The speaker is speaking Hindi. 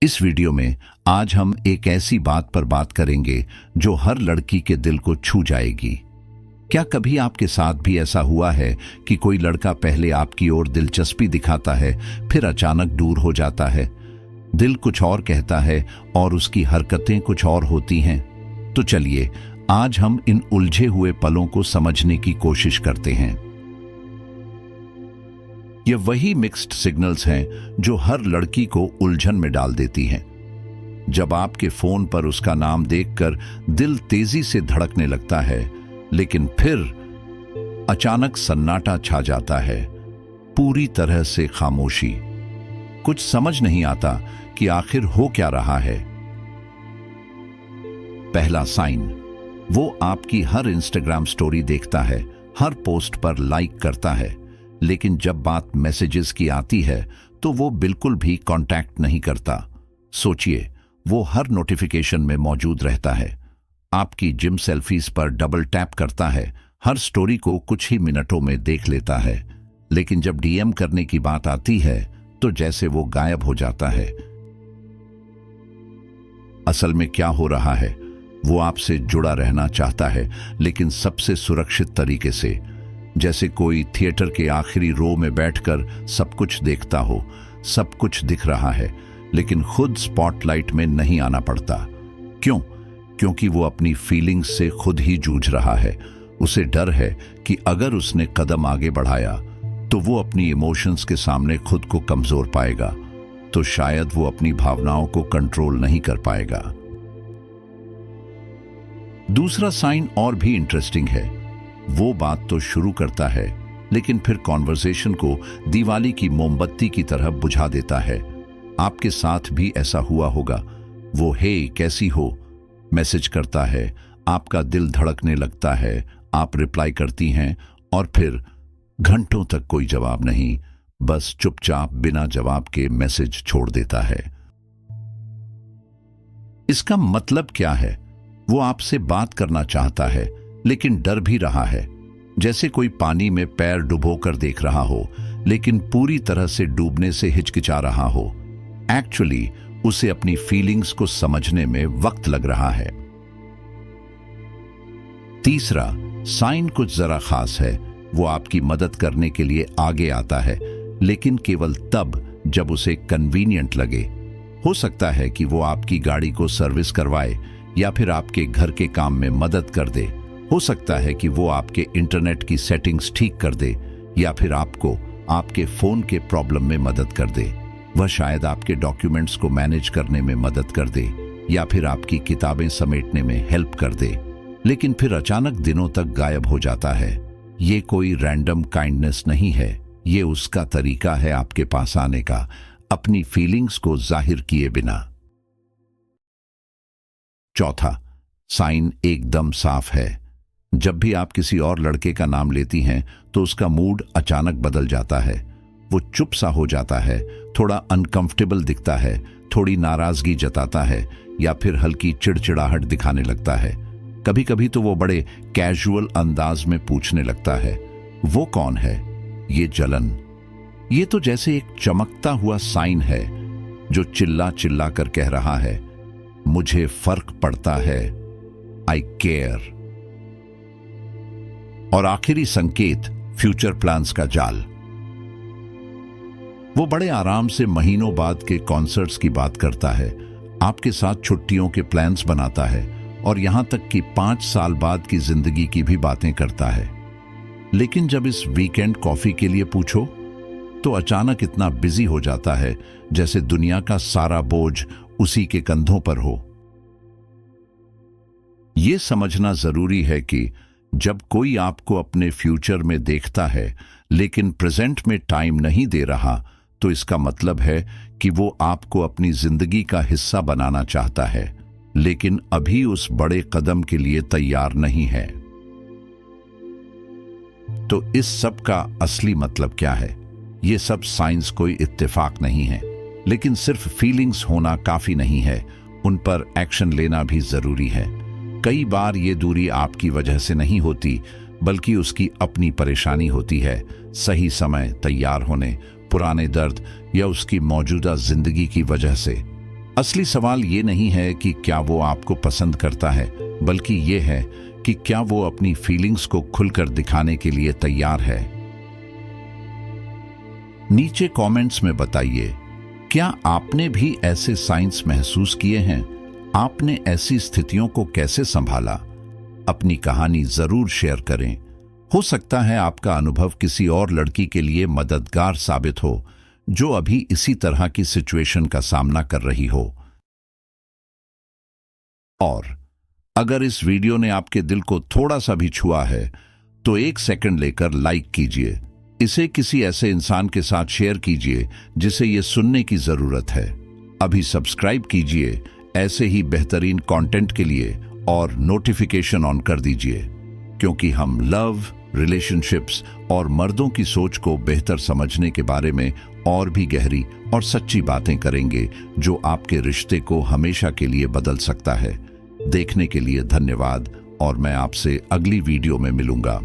इस वीडियो में आज हम एक ऐसी बात पर बात करेंगे जो हर लड़की के दिल को छू जाएगी। क्या कभी आपके साथ भी ऐसा हुआ है कि कोई लड़का पहले आपकी ओर दिलचस्पी दिखाता है, फिर अचानक दूर हो जाता है? दिल कुछ और कहता है और उसकी हरकतें कुछ और होती हैं। तो चलिए आज हम इन उलझे हुए पलों को समझने की कोशिश करते हैं। ये वही मिक्स्ड सिग्नल्स हैं जो हर लड़की को उलझन में डाल देती हैं। जब आपके फोन पर उसका नाम देखकर दिल तेजी से धड़कने लगता है, लेकिन फिर अचानक सन्नाटा छा जाता है, पूरी तरह से खामोशी। कुछ समझ नहीं आता कि आखिर हो क्या रहा है। पहला साइन, वो आपकी हर इंस्टाग्राम स्टोरी देखता है, हर पोस्ट पर लाइक करता है, लेकिन जब बात मैसेजेस की आती है तो वो बिल्कुल भी कांटेक्ट नहीं करता। सोचिए, वो हर नोटिफिकेशन में मौजूद रहता है, आपकी जिम सेल्फीज पर डबल टैप करता है, हर स्टोरी को कुछ ही मिनटों में देख लेता है, लेकिन जब डीएम करने की बात आती है तो जैसे वो गायब हो जाता है। असल में क्या हो रहा है? वो आपसे जुड़ा रहना चाहता है, लेकिन सबसे सुरक्षित तरीके से, जैसे कोई थिएटर के आखिरी रो में बैठकर सब कुछ देखता हो। सब कुछ दिख रहा है, लेकिन खुद स्पॉटलाइट में नहीं आना पड़ता। क्यों? क्योंकि वो अपनी फीलिंग्स से खुद ही जूझ रहा है। उसे डर है कि अगर उसने कदम आगे बढ़ाया तो वो अपनी इमोशंस के सामने खुद को कमजोर पाएगा, तो शायद वो अपनी भावनाओं को कंट्रोल नहीं कर पाएगा। दूसरा साइन और भी इंटरेस्टिंग है। वो बात तो शुरू करता है, लेकिन फिर कॉन्वर्सेशन को दिवाली की मोमबत्ती की तरह बुझा देता है। आपके साथ भी ऐसा हुआ होगा। वो हे कैसी हो मैसेज करता है, आपका दिल धड़कने लगता है, आप रिप्लाई करती हैं और फिर घंटों तक कोई जवाब नहीं, बस चुपचाप बिना जवाब के मैसेज छोड़ देता है। इसका मतलब क्या है? वो आपसे बात करना चाहता है, लेकिन डर भी रहा है, जैसे कोई पानी में पैर डुबोकर देख रहा हो, लेकिन पूरी तरह से डूबने से हिचकिचा रहा हो। एक्चुअली उसे अपनी फीलिंग्स को समझने में वक्त लग रहा है। तीसरा साइन कुछ जरा खास है। वो आपकी मदद करने के लिए आगे आता है, लेकिन केवल तब जब उसे कन्वीनियंट लगे। हो सकता है कि वो आपकी गाड़ी को सर्विस करवाए, या फिर आपके घर के काम में मदद कर दे। हो सकता है कि वो आपके इंटरनेट की सेटिंग्स ठीक कर दे, या फिर आपको आपके फोन के प्रॉब्लम में मदद कर दे। वह शायद आपके डॉक्यूमेंट्स को मैनेज करने में मदद कर दे, या फिर आपकी किताबें समेटने में हेल्प कर दे, लेकिन फिर अचानक दिनों तक गायब हो जाता है। ये कोई रैंडम काइंडनेस नहीं है, ये उसका तरीका है आपके पास आने का, अपनी फीलिंग्स को जाहिर किए बिना। चौथा साइन एकदम साफ है। जब भी आप किसी और लड़के का नाम लेती हैं तो उसका मूड अचानक बदल जाता है। वो चुप सा हो जाता है, थोड़ा अनकंफर्टेबल दिखता है, थोड़ी नाराजगी जताता है, या फिर हल्की चिड़चिड़ाहट दिखाने लगता है। कभी कभी तो वो बड़े कैजुअल अंदाज में पूछने लगता है, वो कौन है? ये जलन। ये तो जैसे एक चमकता हुआ साइन है जो चिल्ला चिल्ला कर कह रहा है, मुझे फर्क पड़ता है, आई केयर। और आखिरी संकेत, फ्यूचर प्लान्स का जाल। वो बड़े आराम से महीनों बाद के कॉन्सर्ट्स की बात करता है, आपके साथ छुट्टियों के प्लान्स बनाता है, और यहां तक कि 5 साल बाद की जिंदगी की भी बातें करता है। लेकिन जब इस वीकेंड कॉफी के लिए पूछो तो अचानक इतना बिजी हो जाता है जैसे दुनिया का सारा बोझ उसी के कंधों पर हो। यह समझना जरूरी है कि जब कोई आपको अपने फ्यूचर में देखता है लेकिन प्रेजेंट में टाइम नहीं दे रहा, तो इसका मतलब है कि वो आपको अपनी जिंदगी का हिस्सा बनाना चाहता है, लेकिन अभी उस बड़े कदम के लिए तैयार नहीं है। तो इस सब का असली मतलब क्या है? ये सब साइंस कोई इत्तेफाक नहीं है, लेकिन सिर्फ फीलिंग्स होना काफी नहीं है, उन पर एक्शन लेना भी जरूरी है। कई बार ये दूरी आपकी वजह से नहीं होती, बल्कि उसकी अपनी परेशानी होती है। सही समय, तैयार होने, पुराने दर्द या उसकी मौजूदा जिंदगी की वजह से। असली सवाल ये नहीं है कि क्या वो आपको पसंद करता है, बल्कि ये है कि क्या वो अपनी फीलिंग्स को खुलकर दिखाने के लिए तैयार है। नीचे कमेंट्स में बताइए, क्या आपने भी ऐसे साइंस महसूस किए हैं? आपने ऐसी स्थितियों को कैसे संभाला? अपनी कहानी जरूर शेयर करें। हो सकता है आपका अनुभव किसी और लड़की के लिए मददगार साबित हो जो अभी इसी तरह की सिचुएशन का सामना कर रही हो। और अगर इस वीडियो ने आपके दिल को थोड़ा सा भी छुआ है तो 1 सेकंड लेकर लाइक कीजिए। इसे किसी ऐसे इंसान के साथ शेयर कीजिए जिसे ये सुनने की जरूरत है। अभी सब्सक्राइब कीजिए ऐसे ही बेहतरीन कंटेंट के लिए और नोटिफिकेशन ऑन कर दीजिए, क्योंकि हम लव, रिलेशनशिप्स और मर्दों की सोच को बेहतर समझने के बारे में और भी गहरी और सच्ची बातें करेंगे जो आपके रिश्ते को हमेशा के लिए बदल सकता है। देखने के लिए धन्यवाद और मैं आपसे अगली वीडियो में मिलूंगा।